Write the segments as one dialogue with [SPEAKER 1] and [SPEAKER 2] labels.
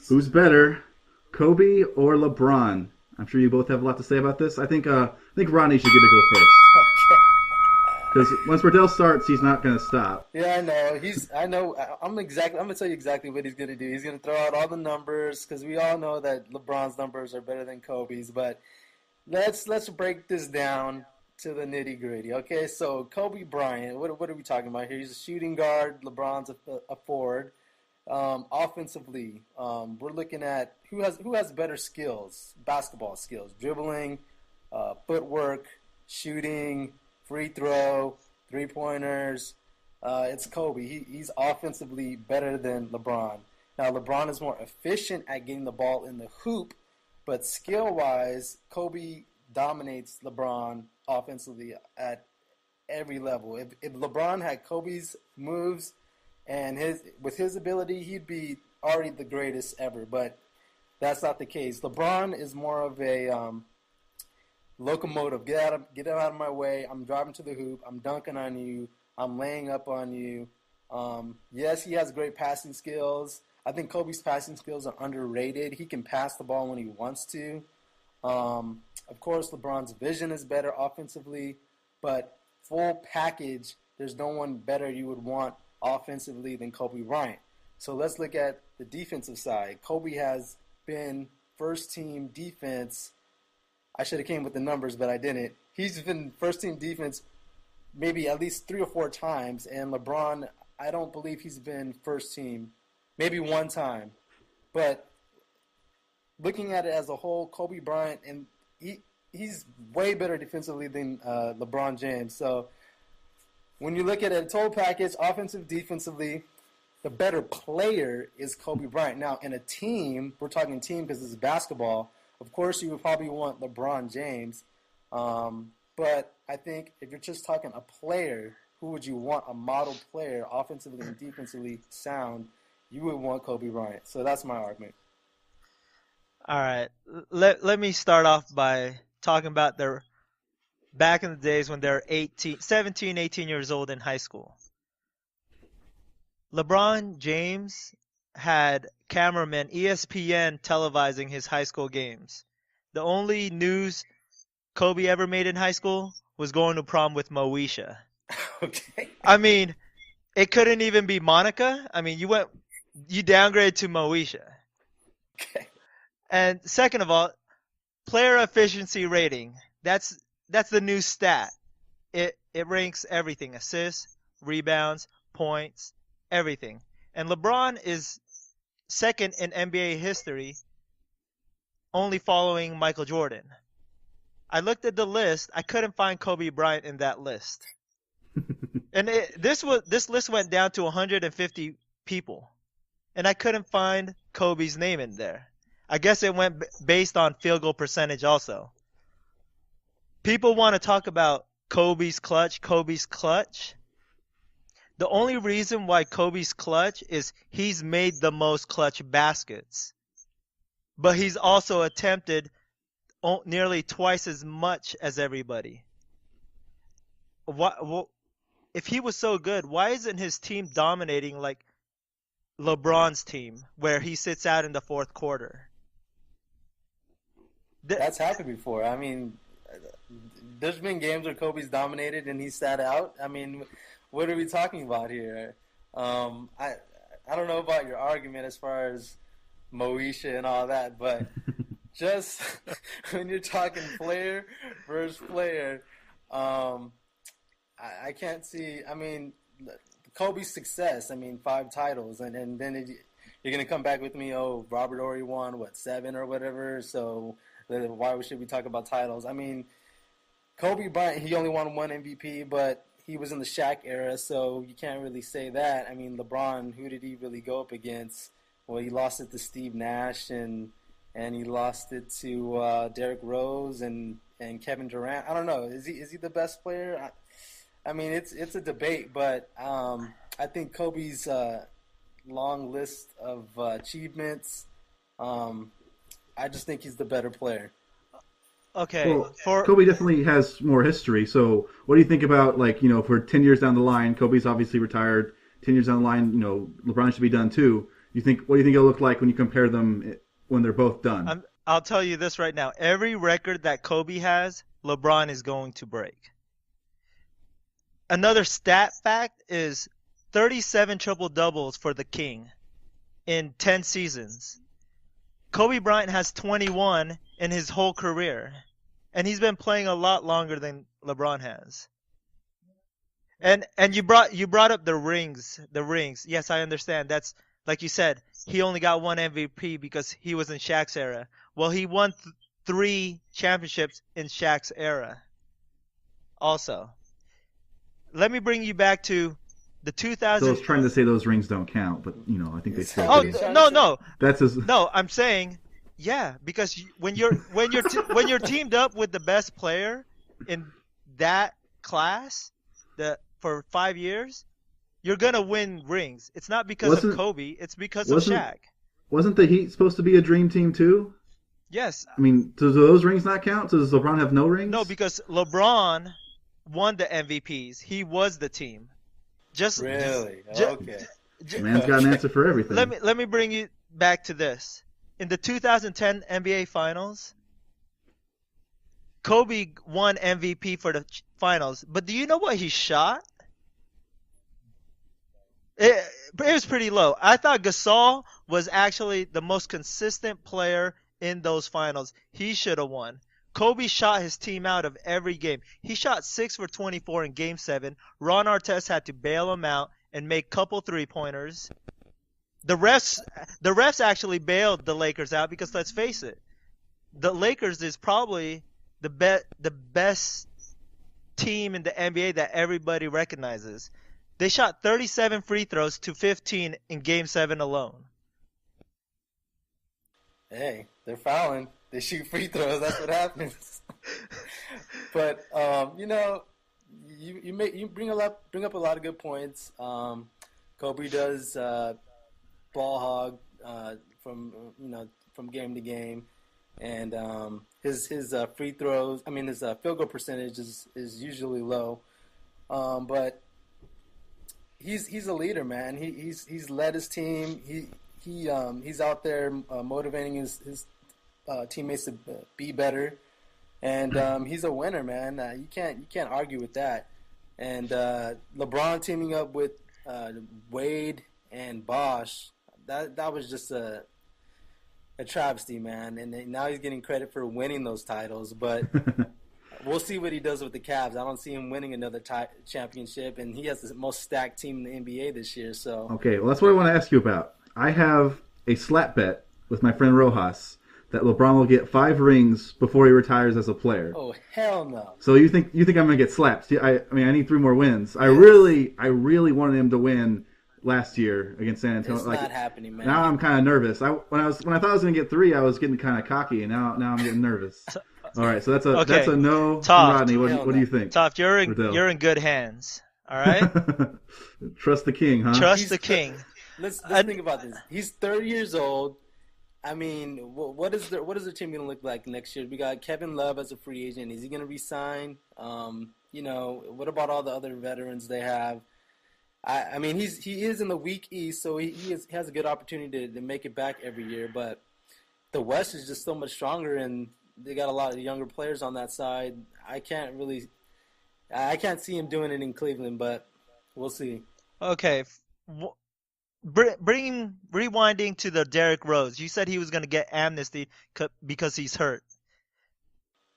[SPEAKER 1] Who's better, Kobe or LeBron? I'm sure you both have a lot to say about this. I think Ronnie should get to go first
[SPEAKER 2] Okay.
[SPEAKER 1] because once Riddell starts, he's not going to stop.
[SPEAKER 2] Yeah, I know. I know. I'm gonna tell you exactly what he's gonna do. He's gonna throw out all the numbers because we all know that LeBron's numbers are better than Kobe's. But let's break this down to the nitty gritty. Okay, so Kobe Bryant. What are we talking about here? He's a shooting guard. LeBron's a forward. Offensively, we're looking at who has better skills, basketball skills, dribbling, footwork, shooting, free throw, 3 pointers. It's Kobe. He's offensively better than LeBron. Now LeBron is more efficient at getting the ball in the hoop, but skill wise, Kobe dominates LeBron offensively at every level. If LeBron had Kobe's moves and his ability, he'd be already the greatest ever. But that's not the case. LeBron is more of a locomotive. Get out of my way. I'm driving to the hoop. I'm dunking on you. I'm laying up on you. Yes, he has great passing skills. I think Kobe's passing skills are underrated. He can pass the ball when he wants to. Of course, LeBron's vision is better offensively, but full package, there's no one better you would want offensively than Kobe Bryant. So let's look at the defensive side. Kobe has been first team defense. I should have came with the numbers, but I didn't. He's been first team defense maybe at least 3 or 4 times, and LeBron, I don't believe he's been first team, maybe one time. But looking at it as a whole, Kobe Bryant, and he's way better defensively than LeBron James. So when you look at a total package, offensive, defensively, the better player is Kobe Bryant. Now, in a team, we're talking team because this is basketball. Of course, you would probably want LeBron James. But I think if you're just talking a player, who would you want a model player, offensively and defensively sound? You would want Kobe Bryant. So that's my argument.
[SPEAKER 3] All right. Let me start off by talking about their back in the days when they're 18, 17, 18 years old in high school. LeBron James had cameramen ESPN televising his high school games. The only news Kobe ever made in high school was going to prom with Moesha.
[SPEAKER 2] Okay.
[SPEAKER 3] I mean, it couldn't even be Monica. I mean, you downgraded to Moesha.
[SPEAKER 2] Okay.
[SPEAKER 3] And second of all, player efficiency rating. That's the new stat. It ranks everything: assists, rebounds, points, everything. And LeBron is second in NBA history, only following Michael Jordan. I looked at the list. I couldn't find Kobe Bryant in that list. And this list went down to 150 people, and I couldn't find Kobe's name in there. I guess it went based on field goal percentage also. People want to talk about Kobe's clutch. The only reason why Kobe's clutch is he's made the most clutch baskets, but he's also attempted nearly twice as much as everybody. If he was so good, why isn't his team dominating like LeBron's team, where he sits out in the fourth quarter?
[SPEAKER 2] That's happened before. I mean, there's been games where Kobe's dominated and he sat out. I mean, what are we talking about here? I don't know about your argument as far as Moesha and all that, but just when you're talking player versus player, I can't see. I mean, Kobe's success. I mean, 5 titles, and then you're gonna come back with me. Oh, Robert Horry won what 7 or whatever. So why should we talk about titles? I mean, Kobe Bryant, he only won 1 MVP, but he was in the Shaq era, so you can't really say that. I mean, LeBron, who did he really go up against? Well, he lost it to Steve Nash, and he lost it to Derrick Rose and Kevin Durant. I don't know. Is he the best player? I mean, it's a debate, but I think Kobe's long list of achievements. I just think he's the better player.
[SPEAKER 3] Okay,
[SPEAKER 1] Well, Kobe definitely has more history. So, what do you think about, like, if we're 10 years down the line, Kobe's obviously retired. 10 years down the line, LeBron should be done too. What do you think it'll look like when you compare them when they're both done?
[SPEAKER 3] I'll tell you this right now. Every record that Kobe has, LeBron is going to break. Another stat fact is 37 triple doubles for the King in 10 seasons. Kobe Bryant has 21 in his whole career, and he's been playing a lot longer than LeBron has. And you brought up the rings. The rings. Yes, I understand. That's like you said. He only got one MVP because he was in Shaq's era. Well, he won 3 championships in Shaq's era. Also, let me bring you back to the 2000.
[SPEAKER 1] So I was trying to say those rings don't count, but I think they still.
[SPEAKER 3] Oh
[SPEAKER 1] do.
[SPEAKER 3] no.
[SPEAKER 1] That's his.
[SPEAKER 3] No, I'm saying, yeah, because when you're teamed up with the best player in that class, for 5 years, you're gonna win rings. It's not because of Kobe. It's because of Shaq.
[SPEAKER 1] Wasn't the Heat supposed to be a dream team too?
[SPEAKER 3] Yes.
[SPEAKER 1] I mean, do those rings not count? So does LeBron have no rings?
[SPEAKER 3] No, because LeBron won the MVPs. He was the team.
[SPEAKER 2] Really? Okay.
[SPEAKER 1] Man's got an answer for everything.
[SPEAKER 3] Let me bring you back to this. In the 2010 NBA Finals, Kobe won MVP for the finals, but do you know what he shot? It was pretty low. I thought Gasol was actually the most consistent player in those finals. He should have won. Kobe shot his team out of every game. He shot 6 for 24 in Game 7. Ron Artest had to bail him out and make couple three-pointers. The refs actually bailed the Lakers out because, let's face it, the Lakers is probably the best team in the NBA that everybody recognizes. They shot 37 free throws to 15 in Game 7 alone.
[SPEAKER 2] Hey, they're fouling. They shoot free throws. That's what happens. But you bring up a lot of good points. Kobe does ball hog from game to game, and his free throws. I mean, his field goal percentage is usually low, but he's a leader, man. He's led his team. He's out there motivating his teammates to be better, and he's a winner, man. You can't argue with that. And LeBron teaming up with Wade and Bosh, that was just a travesty, man. And now he's getting credit for winning those titles, but we'll see what he does with the Cavs. I don't see him winning another championship, and he has the most stacked team in the NBA this year. So
[SPEAKER 1] okay, well, that's what I want to ask you about. I have a slap bet with my friend Rojas that LeBron will get 5 rings before he retires as a player.
[SPEAKER 2] Oh, hell no!
[SPEAKER 1] So you think I'm going to get slapped? I need 3 more wins. Yes. I really wanted him to win last year against San Antonio.
[SPEAKER 2] It's not happening, man.
[SPEAKER 1] Now I'm kind of nervous. When I thought I was going to get 3, I was getting kind of cocky, and now I'm getting nervous. All right, so that's a no.
[SPEAKER 3] Tough.
[SPEAKER 1] Rodney, what do you think?
[SPEAKER 3] Tough. You're in good hands. All right.
[SPEAKER 1] Trust the king, huh?
[SPEAKER 3] Trust the king.
[SPEAKER 2] Let's think about this. He's 30 years old. I mean, what is the team going to look like next year? We got Kevin Love as a free agent. Is he going to resign? What about all the other veterans they have? I mean, he is in the weak East, so he has a good opportunity to make it back every year. But the West is just so much stronger, and they got a lot of younger players on that side. I can't see him doing it in Cleveland, but we'll see.
[SPEAKER 3] Okay. Rewinding to the Derrick Rose, you said he was going to get amnesty because he's hurt.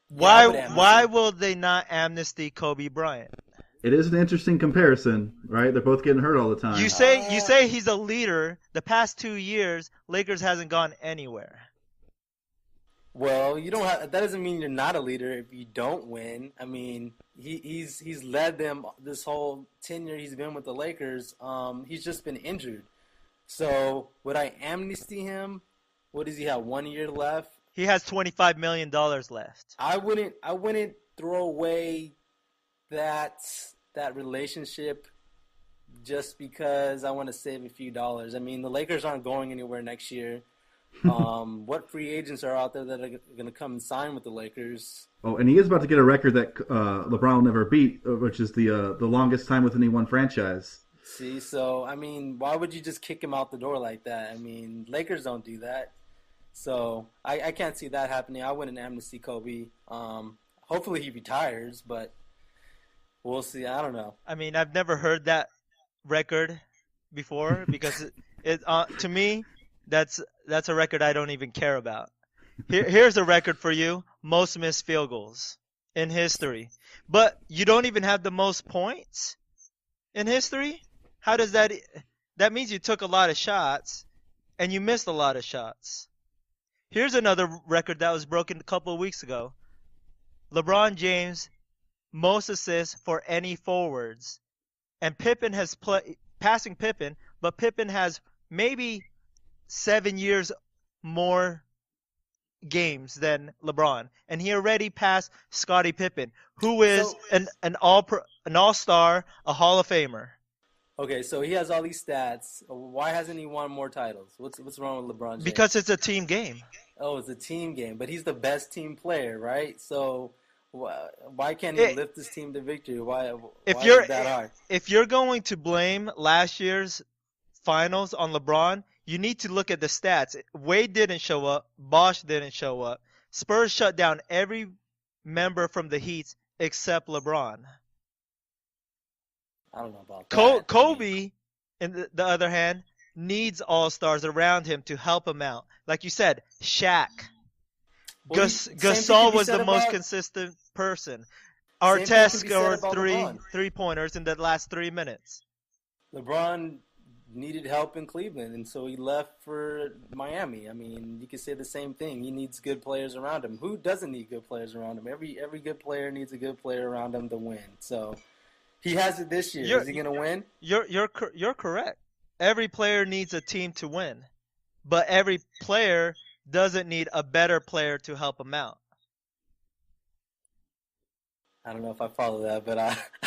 [SPEAKER 3] Why will they not amnesty Kobe Bryant?
[SPEAKER 1] It is an interesting comparison, right? They're both getting hurt all the time.
[SPEAKER 3] You say he's a leader. The past 2 years, Lakers hasn't gone anywhere.
[SPEAKER 2] Well, that doesn't mean you're not a leader if you don't win. I mean, he's led them this whole tenure he's been with the Lakers. He's just been injured. So would I amnesty him? What does he have? 1 year left.
[SPEAKER 3] He has $25 million left.
[SPEAKER 2] I wouldn't throw away that relationship just because I want to save a few dollars. I mean, the Lakers aren't going anywhere next year. What free agents are out there that are going to come and sign with the Lakers?
[SPEAKER 1] Oh, and he is about to get a record that LeBron will never beat, which is the longest time with any one franchise.
[SPEAKER 2] See, so I mean, why would you just kick him out the door like that? I mean, Lakers don't do that. So I can't see that happening. I wouldn't amnesty Kobe. Hopefully he retires, but we'll see. I don't know.
[SPEAKER 3] I mean, I've never heard that record before because to me that's a record I don't even care about. Here's a record for you: most missed field goals in history. But you don't even have the most points in history? How does that that means you took a lot of shots and you missed a lot of shots. Here's another record that was broken a couple of weeks ago. LeBron James most assists for any forwards. And Pippen has passing Pippen, but Pippen has maybe 7 years more games than LeBron, and he already passed Scottie Pippen, who is
[SPEAKER 2] So
[SPEAKER 3] an all-star, a Hall of Famer.
[SPEAKER 2] okay, so he has all these stats. Why hasn't he won more titles? What's wrong with LeBron James?
[SPEAKER 3] Because it's a team game.
[SPEAKER 2] Oh, it's a team game, but he's the best team player, right? So why can't he
[SPEAKER 3] It,
[SPEAKER 2] lift his team to victory? Why
[SPEAKER 3] if
[SPEAKER 2] why is
[SPEAKER 3] you're
[SPEAKER 2] it that hard?
[SPEAKER 3] if you're going to blame last year's finals on LeBron, you need to look at the stats. Wade didn't show up. Bosch didn't show up. Spurs shut down every member from the Heat except LeBron.
[SPEAKER 2] I don't know about that. I mean,
[SPEAKER 3] Kobe, in the other hand, needs all-stars around him to help him out. Like you said, Shaq.
[SPEAKER 2] well, same thing can
[SPEAKER 3] Gasol
[SPEAKER 2] be
[SPEAKER 3] was the
[SPEAKER 2] said
[SPEAKER 3] most
[SPEAKER 2] about
[SPEAKER 3] consistent person.
[SPEAKER 2] same thing
[SPEAKER 3] Artest
[SPEAKER 2] can be said
[SPEAKER 3] scored
[SPEAKER 2] about LeBron.
[SPEAKER 3] three-pointers in the last 3 minutes.
[SPEAKER 2] LeBron needed help in Cleveland, and so he left for Miami. I mean, you could say the same thing. He needs good players around him. Who doesn't need good players around him? Every good player needs a good player around him to win. So he has it this year.
[SPEAKER 3] You're
[SPEAKER 2] Is he gonna win?
[SPEAKER 3] you're correct. Every player needs a team to win, but every player doesn't need a better player to help him out.
[SPEAKER 2] I don't know if I follow that, but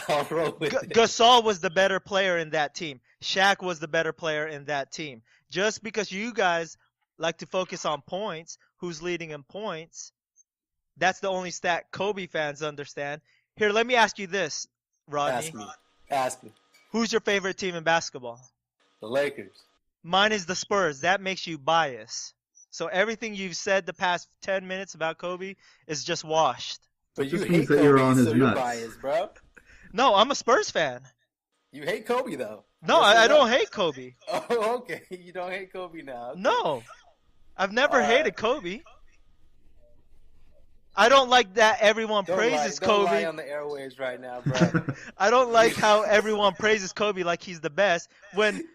[SPEAKER 2] I'll roll with it.
[SPEAKER 3] Gasol was the better player in that team. Shaq was the better player in that team. Just because you guys like to focus on points, who's leading in points, that's the only stat Kobe fans understand. Here, let me ask you this,
[SPEAKER 2] Ask
[SPEAKER 3] Rodney.
[SPEAKER 2] me. Ask me.
[SPEAKER 3] Who's your favorite team in basketball?
[SPEAKER 2] The Lakers.
[SPEAKER 3] Mine is the Spurs. That makes you biased. So everything you've said the past 10 minutes about Kobe is just washed.
[SPEAKER 2] But you
[SPEAKER 1] Just means
[SPEAKER 2] hate
[SPEAKER 1] that you're
[SPEAKER 2] Kobe,
[SPEAKER 1] on his
[SPEAKER 2] so you're
[SPEAKER 1] nuts.
[SPEAKER 2] biased, bro.
[SPEAKER 3] No, I'm a Spurs fan.
[SPEAKER 2] You hate Kobe, though.
[SPEAKER 3] No,
[SPEAKER 2] Yes or
[SPEAKER 3] I don't
[SPEAKER 2] no?
[SPEAKER 3] hate Kobe.
[SPEAKER 2] Oh, okay. You don't hate Kobe now. Okay.
[SPEAKER 3] No, I've
[SPEAKER 2] All
[SPEAKER 3] never
[SPEAKER 2] right.
[SPEAKER 3] hated Kobe. I don't like that everyone
[SPEAKER 2] Don't lie.
[SPEAKER 3] praises
[SPEAKER 2] Don't lie
[SPEAKER 3] Kobe.
[SPEAKER 2] on the airwaves right now, bro.
[SPEAKER 3] I don't like how everyone praises Kobe like he's the best when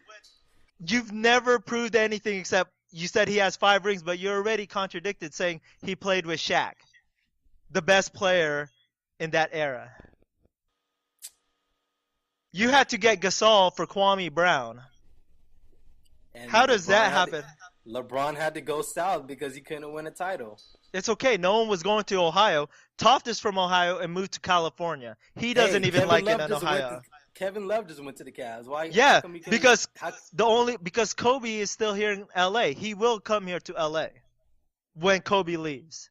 [SPEAKER 3] you've never proved anything except you said he has 5 rings, but you already contradicted saying he played with Shaq, the best player in that era. You had to get Gasol for Kwame Brown.
[SPEAKER 2] And
[SPEAKER 3] How does that happen?
[SPEAKER 2] LeBron had to go south because he couldn't win a title.
[SPEAKER 3] It's okay. No one was going to Ohio. Toft is from Ohio and moved to California. He doesn't
[SPEAKER 2] Hey,
[SPEAKER 3] even
[SPEAKER 2] Kevin
[SPEAKER 3] like
[SPEAKER 2] Love
[SPEAKER 3] it in
[SPEAKER 2] just went
[SPEAKER 3] Ohio.
[SPEAKER 2] to Kevin Love just went to the Cavs. Why? How
[SPEAKER 3] Yeah,
[SPEAKER 2] come he couldn't?
[SPEAKER 3] because
[SPEAKER 2] How,
[SPEAKER 3] because Kobe is still here in LA. He will come here to LA when Kobe leaves.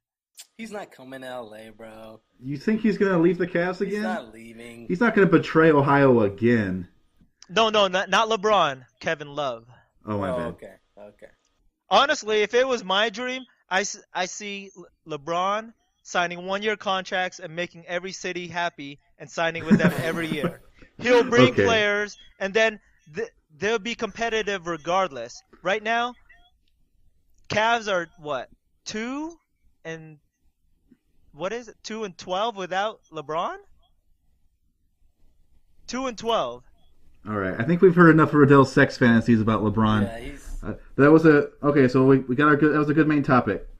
[SPEAKER 2] he's not coming to LA, bro.
[SPEAKER 1] You think he's going to leave the Cavs
[SPEAKER 2] He's
[SPEAKER 1] again?
[SPEAKER 2] not leaving.
[SPEAKER 1] He's not going to betray Ohio again.
[SPEAKER 3] No, not LeBron. Kevin Love.
[SPEAKER 1] Oh, my
[SPEAKER 2] Oh,
[SPEAKER 1] bad.
[SPEAKER 2] okay, okay.
[SPEAKER 3] Honestly, if it was my dream, I see LeBron signing 1-year contracts and making every city happy and signing with them every year. He'll bring
[SPEAKER 1] Okay.
[SPEAKER 3] players, and then they'll be competitive regardless. Right now, Cavs are what 2 and what is it? 2-12 without LeBron. 2-12.
[SPEAKER 1] All right. I think we've heard enough of Riddell's sex fantasies about LeBron.
[SPEAKER 2] Yeah, he's.
[SPEAKER 1] That was a okay. So we got our good. That was a good main topic.